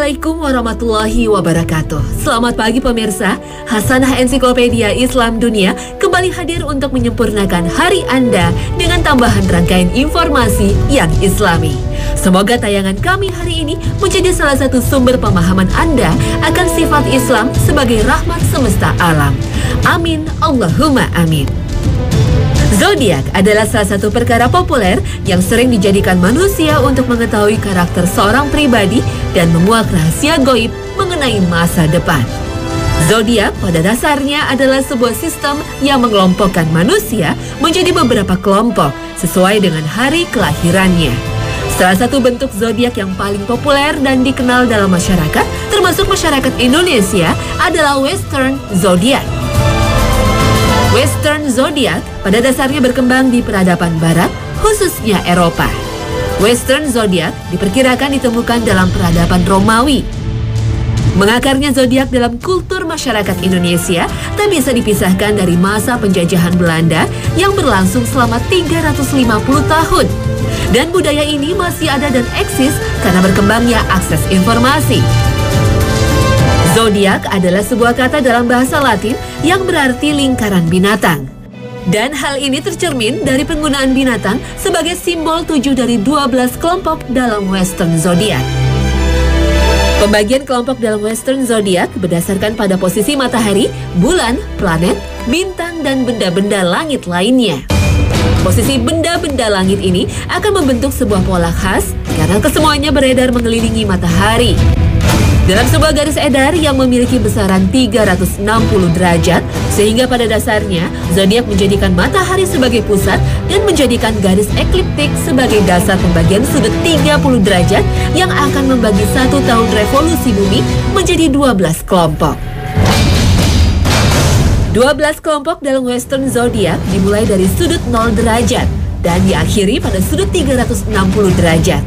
Assalamualaikum warahmatullahi wabarakatuh. Selamat pagi pemirsa. Hasanah Ensiklopedia Islam Dunia kembali hadir untuk menyempurnakan hari Anda dengan tambahan rangkaian informasi yang islami. Semoga tayangan kami hari ini menjadi salah satu sumber pemahaman Anda akan sifat Islam sebagai rahmat semesta alam. Amin, Allahumma amin. Zodiak adalah salah satu perkara populer yang sering dijadikan manusia untuk mengetahui karakter seorang pribadi dan menguak rahasia gaib mengenai masa depan. Zodiak pada dasarnya adalah sebuah sistem yang mengelompokkan manusia menjadi beberapa kelompok sesuai dengan hari kelahirannya. Salah satu bentuk zodiak yang paling populer dan dikenal dalam masyarakat, termasuk masyarakat Indonesia, adalah Western Zodiac. Western Zodiac pada dasarnya berkembang di peradaban barat, khususnya Eropa. Western Zodiac diperkirakan ditemukan dalam peradaban Romawi. Mengakarnya zodiak dalam kultur masyarakat Indonesia tak bisa dipisahkan dari masa penjajahan Belanda yang berlangsung selama 350 tahun. Dan budaya ini masih ada dan eksis karena berkembangnya akses informasi. Zodiak adalah sebuah kata dalam bahasa Latin yang berarti lingkaran binatang. Dan hal ini tercermin dari penggunaan binatang sebagai simbol 7 dari 12 kelompok dalam Western Zodiac. Pembagian kelompok dalam Western Zodiac berdasarkan pada posisi matahari, bulan, planet, bintang, dan benda-benda langit lainnya. Posisi benda-benda langit ini akan membentuk sebuah pola khas karena kesemuanya beredar mengelilingi matahari. Dalam sebuah garis edar yang memiliki besaran 360 derajat, sehingga pada dasarnya zodiak menjadikan matahari sebagai pusat dan menjadikan garis ekliptik sebagai dasar pembagian sudut 30 derajat yang akan membagi satu tahun revolusi bumi menjadi 12 kelompok. 12 kelompok dalam Western Zodiac dimulai dari sudut 0 derajat dan diakhiri pada sudut 360 derajat.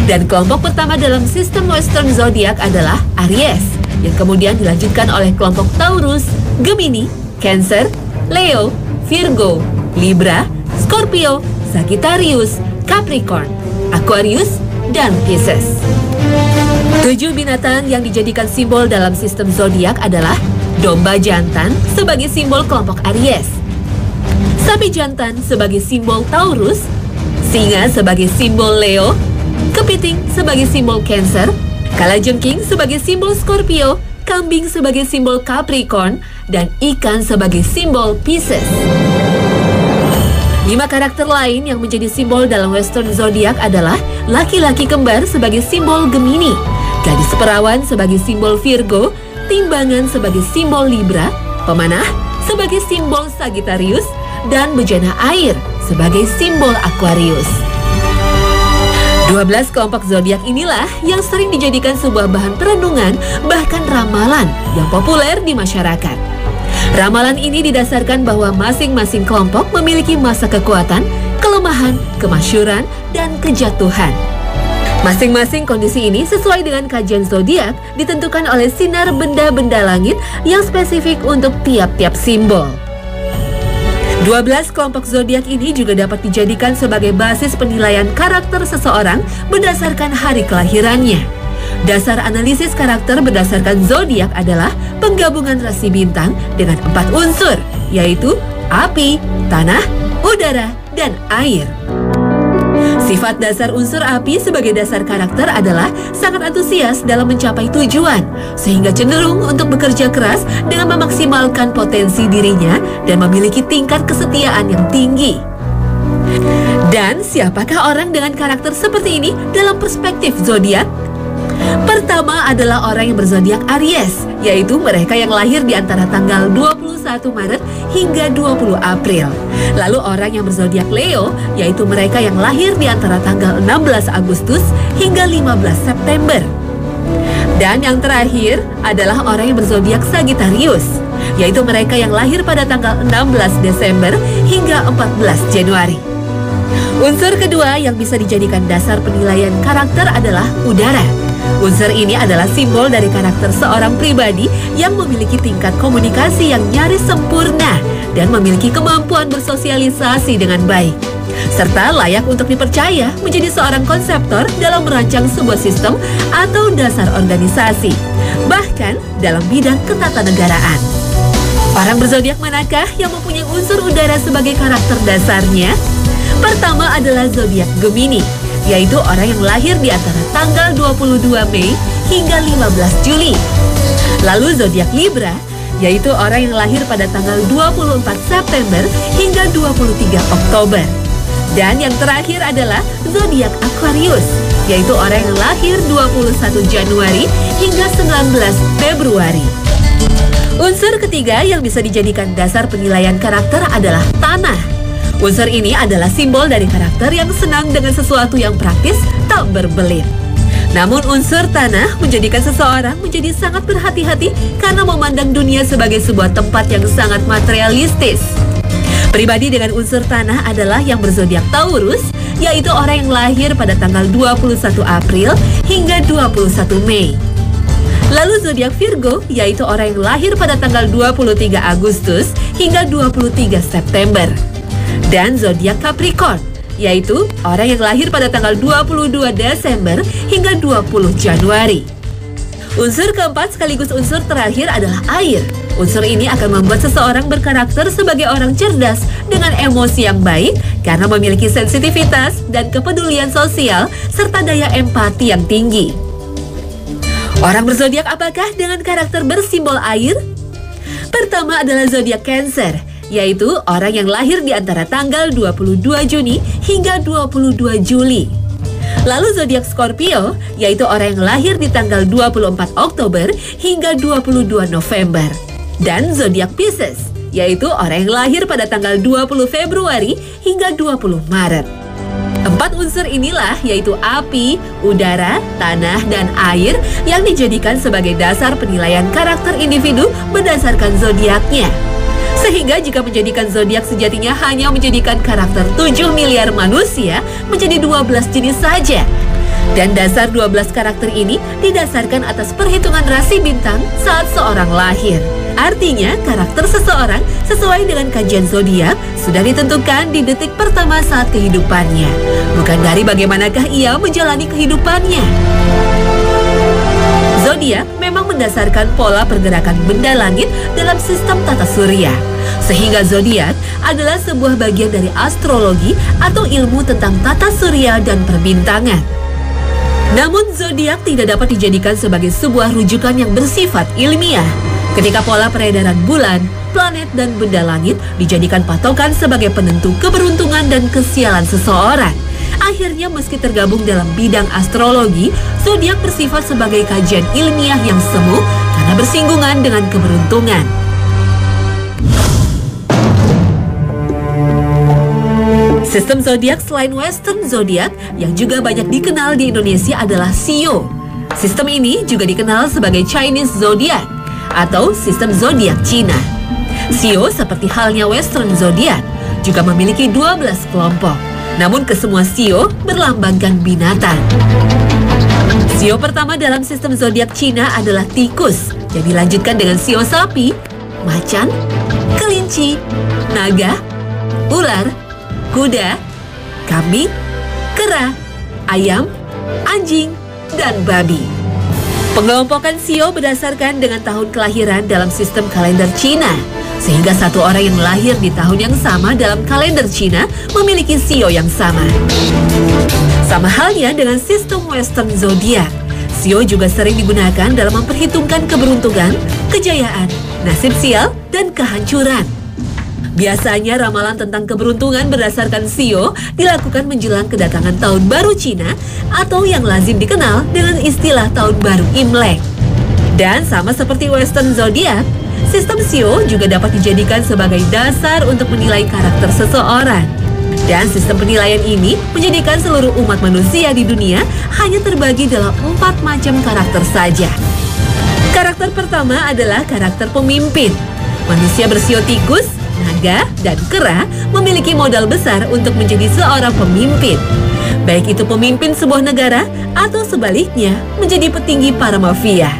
Dan kelompok pertama dalam sistem Western Zodiac adalah Aries, yang kemudian dilanjutkan oleh kelompok Taurus, Gemini, Cancer, Leo, Virgo, Libra, Scorpio, Sagittarius, Capricorn, Aquarius, dan Pisces. 7 binatang yang dijadikan simbol dalam sistem zodiak adalah domba jantan sebagai simbol kelompok Aries, sapi jantan sebagai simbol Taurus, singa sebagai simbol Leo, kepiting sebagai simbol Cancer, kalajengking sebagai simbol Scorpio, kambing sebagai simbol Capricorn, dan ikan sebagai simbol Pisces. 5 karakter lain yang menjadi simbol dalam Western Zodiac adalah laki-laki kembar sebagai simbol Gemini, gadis perawan sebagai simbol Virgo, timbangan sebagai simbol Libra, pemanah sebagai simbol Sagittarius, dan bejana air sebagai simbol Aquarius. 12 kelompok zodiak inilah yang sering dijadikan sebuah bahan perenungan, bahkan ramalan yang populer di masyarakat. Ramalan ini didasarkan bahwa masing-masing kelompok memiliki masa kekuatan, kelemahan, kemasyuran, dan kejatuhan. Masing-masing kondisi ini sesuai dengan kajian zodiak ditentukan oleh sinar benda-benda langit yang spesifik untuk tiap-tiap simbol. 12 kelompok zodiak ini juga dapat dijadikan sebagai basis penilaian karakter seseorang berdasarkan hari kelahirannya. Dasar analisis karakter berdasarkan zodiak adalah penggabungan rasi bintang dengan 4 unsur, yaitu api, tanah, udara, dan air. Sifat dasar unsur api sebagai dasar karakter adalah sangat antusias dalam mencapai tujuan, sehingga cenderung untuk bekerja keras dengan memaksimalkan potensi dirinya dan memiliki tingkat kesetiaan yang tinggi. Dan siapakah orang dengan karakter seperti ini dalam perspektif zodiak? Pertama adalah orang yang berzodiak Aries, yaitu mereka yang lahir di antara tanggal 21 Maret hingga 20 April. Lalu orang yang berzodiak Leo, yaitu mereka yang lahir di antara tanggal 16 Agustus hingga 15 September. Dan yang terakhir adalah orang yang berzodiak Sagittarius, yaitu mereka yang lahir pada tanggal 16 Desember hingga 14 Januari. Unsur kedua yang bisa dijadikan dasar penilaian karakter adalah udara. Unsur ini adalah simbol dari karakter seorang pribadi yang memiliki tingkat komunikasi yang nyaris sempurna dan memiliki kemampuan bersosialisasi dengan baik. serta layak untuk dipercaya menjadi seorang konseptor dalam merancang sebuah sistem atau dasar organisasi, bahkan dalam bidang ketatanegaraan. Orang berzodiak manakah yang mempunyai unsur udara sebagai karakter dasarnya? Pertama adalah zodiak Gemini, yaitu orang yang lahir di antara tanggal 22 Mei hingga 15 Juli. Lalu zodiak Libra, yaitu orang yang lahir pada tanggal 24 September hingga 23 Oktober. Dan yang terakhir adalah zodiak Aquarius, yaitu orang yang lahir 21 Januari hingga 19 Februari. Unsur ketiga yang bisa dijadikan dasar penilaian karakter adalah tanah. Unsur ini adalah simbol dari karakter yang senang dengan sesuatu yang praktis, tak berbelit. Namun unsur tanah menjadikan seseorang menjadi sangat berhati-hati karena memandang dunia sebagai sebuah tempat yang sangat materialistis. Pribadi dengan unsur tanah adalah yang berzodiak Taurus, yaitu orang yang lahir pada tanggal 21 April hingga 21 Mei. Lalu zodiak Virgo, yaitu orang yang lahir pada tanggal 23 Agustus hingga 23 September. Dan zodiak Capricorn, yaitu orang yang lahir pada tanggal 22 Desember hingga 20 Januari. Unsur keempat sekaligus unsur terakhir adalah air. Unsur ini akan membuat seseorang berkarakter sebagai orang cerdas dengan emosi yang baik karena memiliki sensitivitas dan kepedulian sosial serta daya empati yang tinggi. Orang berzodiak apakah dengan karakter bersimbol air? Pertama adalah zodiak Cancer, yaitu orang yang lahir di antara tanggal 22 Juni hingga 22 Juli. Lalu zodiak Scorpio, yaitu orang yang lahir di tanggal 24 Oktober hingga 22 November. Dan zodiak Pisces, yaitu orang yang lahir pada tanggal 20 Februari hingga 20 Maret. Empat unsur inilah yaitu api, udara, tanah, dan air yang dijadikan sebagai dasar penilaian karakter individu berdasarkan zodiaknya. Sehingga jika menjadikan zodiak sejatinya hanya menjadikan karakter 7 miliar manusia menjadi 12 jenis saja. Dan dasar 12 karakter ini didasarkan atas perhitungan rasi bintang saat seorang lahir. Artinya karakter seseorang sesuai dengan kajian zodiak sudah ditentukan di detik pertama saat kehidupannya, bukan dari bagaimanakah ia menjalani kehidupannya. Zodiak memang mendasarkan pola pergerakan benda langit dalam sistem tata surya. Sehingga zodiak adalah sebuah bagian dari astrologi atau ilmu tentang tata surya dan perbintangan. Namun zodiak tidak dapat dijadikan sebagai sebuah rujukan yang bersifat ilmiah. Ketika pola peredaran bulan, planet, dan benda langit dijadikan patokan sebagai penentu keberuntungan dan kesialan seseorang. Akhirnya meski tergabung dalam bidang astrologi, zodiak bersifat sebagai kajian ilmiah yang semu karena bersinggungan dengan keberuntungan. Sistem zodiak selain Western zodiak yang juga banyak dikenal di Indonesia adalah Shio. Sistem ini juga dikenal sebagai Chinese zodiak atau sistem zodiak Cina. Shio seperti halnya Western zodiak juga memiliki 12 kelompok. Namun kesemua Shio berlambangkan binatang. Shio pertama dalam sistem zodiak Cina adalah tikus, yang dilanjutkan dengan Shio sapi, macan, kelinci, naga, ular, kuda, kambing, kera, ayam, anjing, dan babi. Pengelompokan Shio berdasarkan dengan tahun kelahiran dalam sistem kalender Cina, sehingga satu orang yang lahir di tahun yang sama dalam kalender Cina memiliki Shio yang sama. Sama halnya dengan sistem Western zodiak, Shio juga sering digunakan dalam memperhitungkan keberuntungan, kejayaan, nasib sial, dan kehancuran. Biasanya ramalan tentang keberuntungan berdasarkan Shio dilakukan menjelang kedatangan tahun baru Cina atau yang lazim dikenal dengan istilah tahun baru Imlek. Dan sama seperti Western zodiak, sistem Shio juga dapat dijadikan sebagai dasar untuk menilai karakter seseorang. Dan sistem penilaian ini menjadikan seluruh umat manusia di dunia hanya terbagi dalam 4 macam karakter saja. Karakter pertama adalah karakter pemimpin. Manusia bersio tikus, naga, dan kera memiliki modal besar untuk menjadi seorang pemimpin. Baik itu pemimpin sebuah negara atau sebaliknya menjadi petinggi para mafia.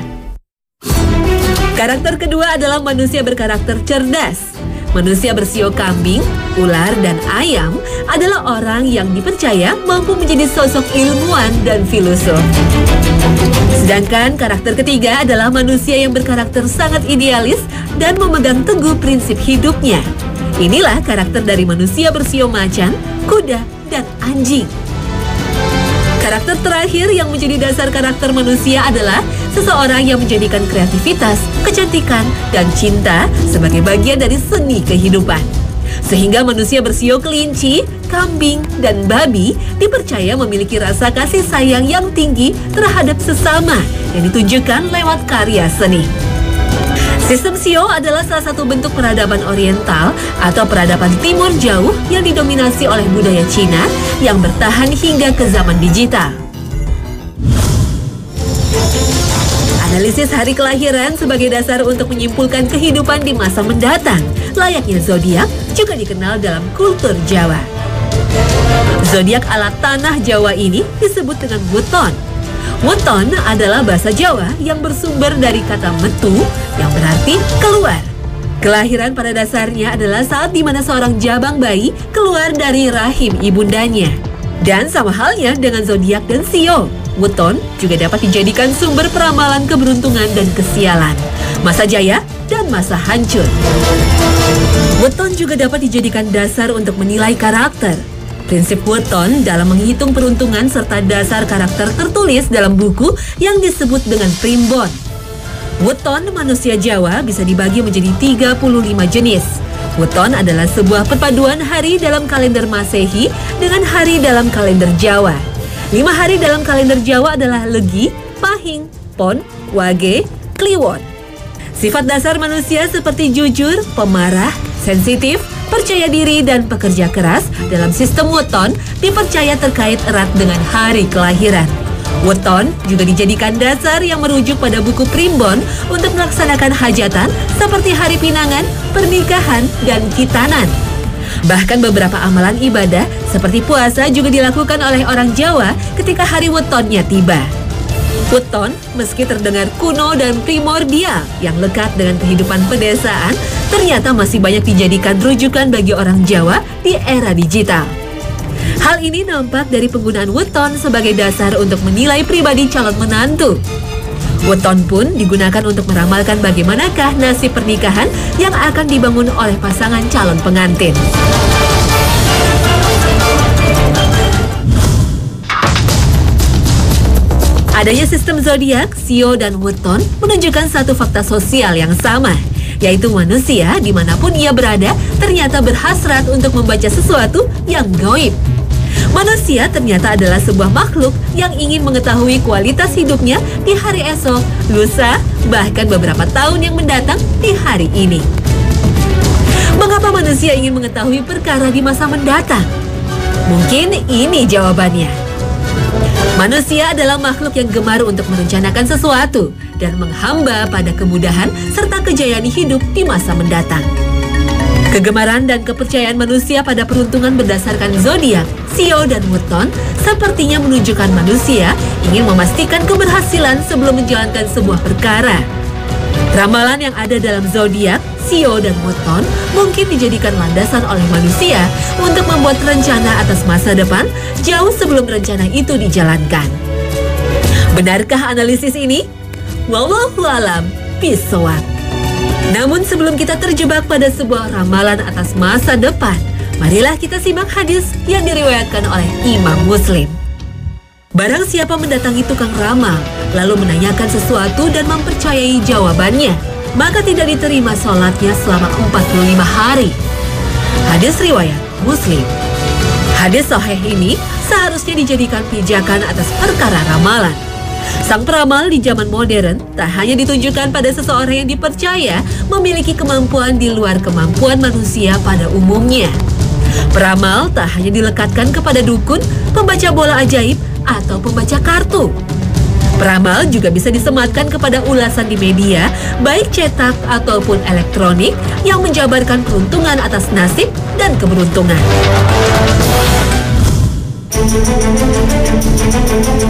Karakter kedua adalah manusia berkarakter cerdas. Manusia bersio kambing, ular, dan ayam adalah orang yang dipercaya mampu menjadi sosok ilmuwan dan filosof. Sedangkan karakter ketiga adalah manusia yang berkarakter sangat idealis dan memegang teguh prinsip hidupnya. Inilah karakter dari manusia bersio macan, kuda, dan anjing. Karakter terakhir yang menjadi dasar karakter manusia adalah seseorang yang menjadikan kreativitas, kecantikan, dan cinta sebagai bagian dari seni kehidupan. Sehingga manusia bersio kelinci, kambing, dan babi dipercaya memiliki rasa kasih sayang yang tinggi terhadap sesama yang ditunjukkan lewat karya seni. Sistem sio adalah salah satu bentuk peradaban oriental atau peradaban timur jauh yang didominasi oleh budaya Cina yang bertahan hingga ke zaman digital. Analisis hari kelahiran sebagai dasar untuk menyimpulkan kehidupan di masa mendatang, layaknya zodiak juga dikenal dalam kultur Jawa. Zodiak ala tanah Jawa ini disebut dengan weton. Weton adalah bahasa Jawa yang bersumber dari kata metu yang berarti keluar. Kelahiran pada dasarnya adalah saat di mana seorang jabang bayi keluar dari rahim ibundanya. Dan sama halnya dengan zodiak dan sio, weton juga dapat dijadikan sumber peramalan keberuntungan dan kesialan, masa jaya dan masa hancur. Weton juga dapat dijadikan dasar untuk menilai karakter. Prinsip weton dalam menghitung peruntungan serta dasar karakter tertulis dalam buku yang disebut dengan primbon. Weton manusia Jawa bisa dibagi menjadi 35 jenis. Weton adalah sebuah perpaduan hari dalam kalender Masehi dengan hari dalam kalender Jawa. 5 hari dalam kalender Jawa adalah Legi, Pahing, Pon, Wage, Kliwon. Sifat dasar manusia seperti jujur, pemarah, sensitif, percaya diri, dan pekerja keras dalam sistem weton dipercaya terkait erat dengan hari kelahiran. Weton juga dijadikan dasar yang merujuk pada buku primbon untuk melaksanakan hajatan seperti hari pinangan, pernikahan, dan khitanan. Bahkan beberapa amalan ibadah seperti puasa juga dilakukan oleh orang Jawa ketika hari wetonnya tiba. Weton, meski terdengar kuno dan primordial yang lekat dengan kehidupan pedesaan, ternyata masih banyak dijadikan rujukan bagi orang Jawa di era digital. Hal ini nampak dari penggunaan weton sebagai dasar untuk menilai pribadi calon menantu. Weton pun digunakan untuk meramalkan bagaimanakah nasib pernikahan yang akan dibangun oleh pasangan calon pengantin. Adanya sistem zodiak, sio, dan weton menunjukkan satu fakta sosial yang sama, yaitu manusia dimanapun ia berada ternyata berhasrat untuk membaca sesuatu yang gaib. Manusia ternyata adalah sebuah makhluk yang ingin mengetahui kualitas hidupnya di hari esok, lusa, bahkan beberapa tahun yang mendatang di hari ini. Mengapa manusia ingin mengetahui perkara di masa mendatang? Mungkin ini jawabannya. Manusia adalah makhluk yang gemar untuk merencanakan sesuatu dan menghamba pada kemudahan serta kejayaan hidup di masa mendatang. Kegemaran dan kepercayaan manusia pada peruntungan berdasarkan zodiak, sio, dan weton sepertinya menunjukkan manusia ingin memastikan keberhasilan sebelum menjalankan sebuah perkara. Ramalan yang ada dalam zodiak, sio, dan weton mungkin dijadikan landasan oleh manusia untuk membuat rencana atas masa depan jauh sebelum rencana itu dijalankan. Benarkah analisis ini? Wallahu a'lam bishawab. Namun sebelum kita terjebak pada sebuah ramalan atas masa depan, marilah kita simak hadis yang diriwayatkan oleh Imam Muslim. Barang siapa mendatangi tukang ramal, lalu menanyakan sesuatu dan mempercayai jawabannya, maka tidak diterima sholatnya selama 45 hari. Hadis riwayat Muslim. Hadis sahih ini seharusnya dijadikan pijakan atas perkara ramalan. Sang peramal di zaman modern tak hanya ditunjukkan pada seseorang yang dipercaya memiliki kemampuan di luar kemampuan manusia pada umumnya. Peramal tak hanya dilekatkan kepada dukun, pembaca bola ajaib, atau pembaca kartu. Peramal juga bisa disematkan kepada ulasan di media, baik cetak ataupun elektronik, yang menjabarkan peruntungan atas nasib dan keberuntungan.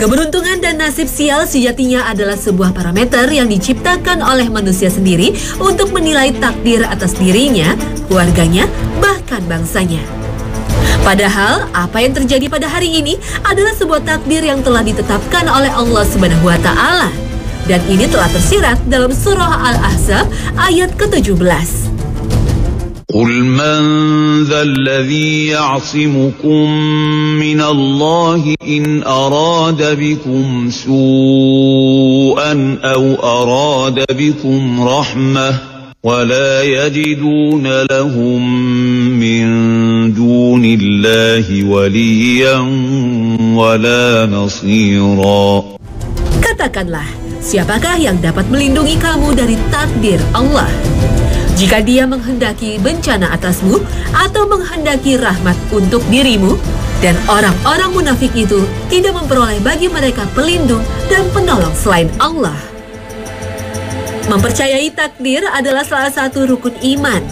Keberuntungan dan nasib sial sejatinya adalah sebuah parameter yang diciptakan oleh manusia sendiri untuk menilai takdir atas dirinya, keluarganya, bahkan bangsanya. Padahal, apa yang terjadi pada hari ini adalah sebuah takdir yang telah ditetapkan oleh Allah Subhanahu wa Ta'ala. Dan ini telah tersirat dalam surah Al-Ahzab ayat ke-17. قُلْ مَنْ ذَا الَّذِي يَعْصِمُكُمْ مِنَ اللَّهِ إِنْ أَرَادَ بِكُمْ سُوءًا أَوْ أَرَادَ بِكُمْ رَحْمَةً وَلَا يَجِدُونَ لَهُم مِّن دُونِ اللَّهِ وَلِيًّا وَلَا نَصِيرًا. Katakanlah, siapakah yang dapat melindungi kamu dari takdir Allah? Jika Dia menghendaki bencana atasmu atau menghendaki rahmat untuk dirimu, dan orang-orang munafik itu tidak memperoleh bagi mereka pelindung dan penolong selain Allah. Mempercayai takdir adalah salah satu rukun iman,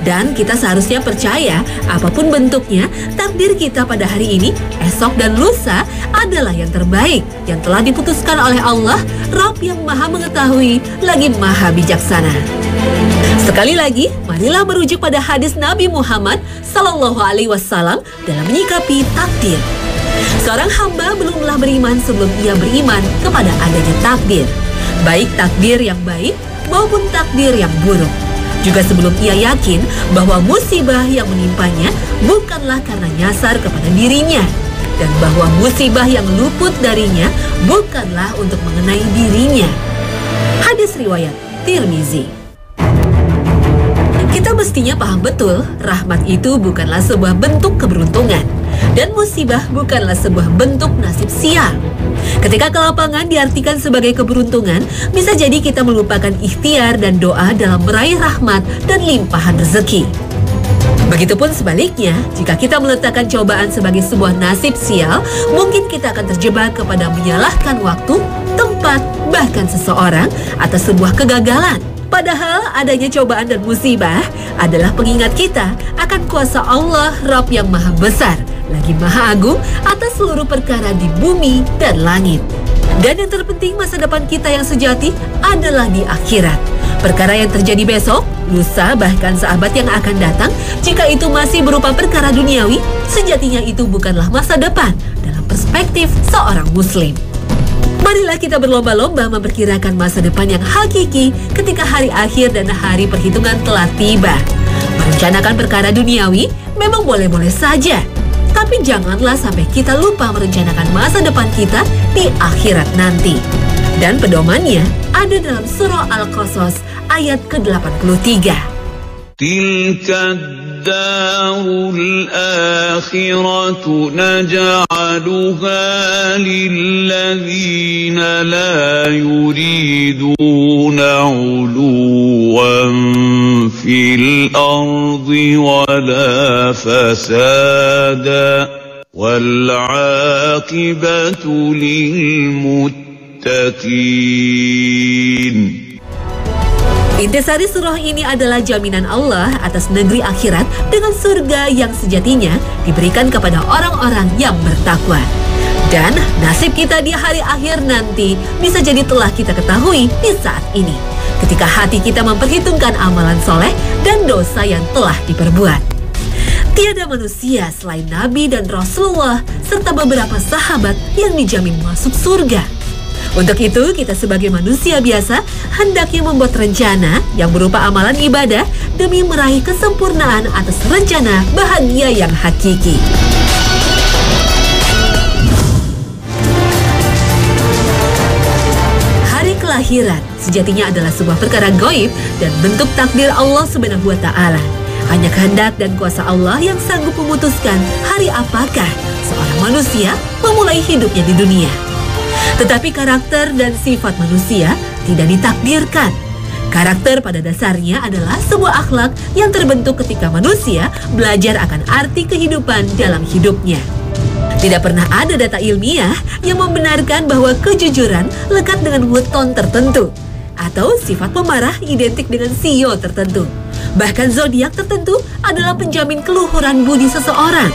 dan kita seharusnya percaya apapun bentuknya, takdir kita pada hari ini, esok dan lusa adalah yang terbaik yang telah diputuskan oleh Allah, Rabb yang Maha Mengetahui lagi Maha Bijaksana. Sekali lagi, marilah merujuk pada hadis Nabi Muhammad SAW dalam menyikapi takdir. Seorang hamba belumlah beriman sebelum ia beriman kepada adanya takdir, baik takdir yang baik maupun takdir yang buruk. Juga sebelum ia yakin bahwa musibah yang menimpanya bukanlah karena nyasar kepada dirinya, dan bahwa musibah yang luput darinya bukanlah untuk mengenai dirinya. Hadis riwayat Tirmizi. Kita mestinya paham betul, rahmat itu bukanlah sebuah bentuk keberuntungan, dan musibah bukanlah sebuah bentuk nasib sial. Ketika kelapangan diartikan sebagai keberuntungan, bisa jadi kita melupakan ikhtiar dan doa dalam meraih rahmat dan limpahan rezeki. Begitupun sebaliknya, jika kita meletakkan cobaan sebagai sebuah nasib sial, mungkin kita akan terjebak kepada menyalahkan waktu, tempat, bahkan seseorang atas sebuah kegagalan. Padahal adanya cobaan dan musibah adalah pengingat kita akan kuasa Allah Rabb yang Maha Besar, lagi Maha Agung atas seluruh perkara di bumi dan langit. Dan yang terpenting, masa depan kita yang sejati adalah di akhirat. Perkara yang terjadi besok, lusa, bahkan sahabat yang akan datang, jika itu masih berupa perkara duniawi, sejatinya itu bukanlah masa depan dalam perspektif seorang muslim. Marilah kita berlomba-lomba memperkirakan masa depan yang hakiki ketika hari akhir dan hari perhitungan telah tiba. Merencanakan perkara duniawi memang boleh-boleh saja, tapi janganlah sampai kita lupa merencanakan masa depan kita di akhirat nanti. Dan pedomannya ada dalam surah Al-Qasas ayat ke-83. Tilka darul akhiratu naj'aluha lilladzina la yuriduna 'uluwan fil ardi wala fasada wal 'aqibatu lil muttaqin. Intisari surah ini adalah jaminan Allah atas negeri akhirat dengan surga yang sejatinya diberikan kepada orang-orang yang bertakwa. Dan nasib kita di hari akhir nanti bisa jadi telah kita ketahui di saat ini, ketika hati kita memperhitungkan amalan soleh dan dosa yang telah diperbuat. Tiada manusia selain Nabi dan Rasulullah serta beberapa sahabat yang dijamin masuk surga. Untuk itu, kita sebagai manusia biasa hendaknya membuat rencana yang berupa amalan ibadah demi meraih kesempurnaan atas rencana bahagia yang hakiki. Hari kelahiran sejatinya adalah sebuah perkara gaib dan bentuk takdir Allah Subhanahu wa Ta'ala. Hanya kehendak dan kuasa Allah yang sanggup memutuskan hari apakah seorang manusia memulai hidupnya di dunia. Tetapi karakter dan sifat manusia tidak ditakdirkan. Karakter pada dasarnya adalah sebuah akhlak yang terbentuk ketika manusia belajar akan arti kehidupan dalam hidupnya. Tidak pernah ada data ilmiah yang membenarkan bahwa kejujuran lekat dengan weton tertentu, atau sifat pemarah identik dengan sio tertentu. Bahkan zodiak tertentu adalah penjamin keluhuran budi seseorang.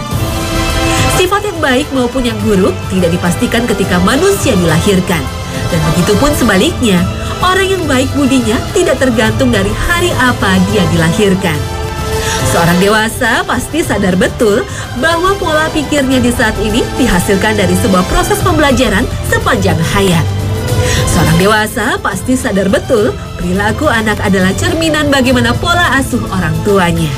Sifat yang baik maupun yang buruk tidak dipastikan ketika manusia dilahirkan. Dan begitu pun sebaliknya, orang yang baik budinya tidak tergantung dari hari apa dia dilahirkan. Seorang dewasa pasti sadar betul bahwa pola pikirnya di saat ini dihasilkan dari sebuah proses pembelajaran sepanjang hayat. Seorang dewasa pasti sadar betul perilaku anak adalah cerminan bagaimana pola asuh orang tuanya.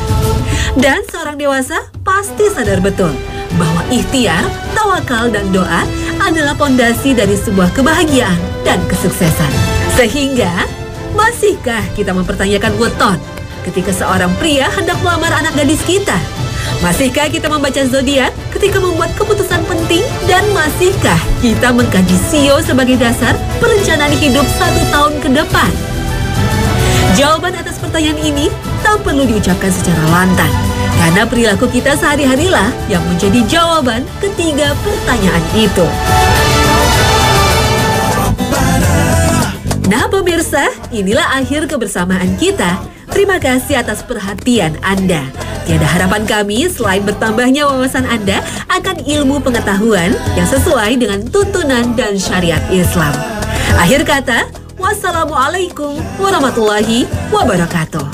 Dan seorang dewasa pasti sadar betul bahwa ikhtiar, tawakal, dan doa adalah pondasi dari sebuah kebahagiaan dan kesuksesan. Sehingga, masihkah kita mempertanyakan weton ketika seorang pria hendak melamar anak gadis kita? Masihkah kita membaca zodiak ketika membuat keputusan penting? Dan masihkah kita mengkaji sio sebagai dasar perencanaan hidup 1 tahun ke depan? Jawaban atas pertanyaan ini tak perlu diucapkan secara lantang, karena perilaku kita sehari-harilah yang menjadi jawaban ketiga pertanyaan itu. Nah pemirsa, inilah akhir kebersamaan kita. Terima kasih atas perhatian Anda. Tiada harapan kami selain bertambahnya wawasan Anda akan ilmu pengetahuan yang sesuai dengan tuntunan dan syariat Islam. Akhir kata, wassalamualaikum warahmatullahi wabarakatuh.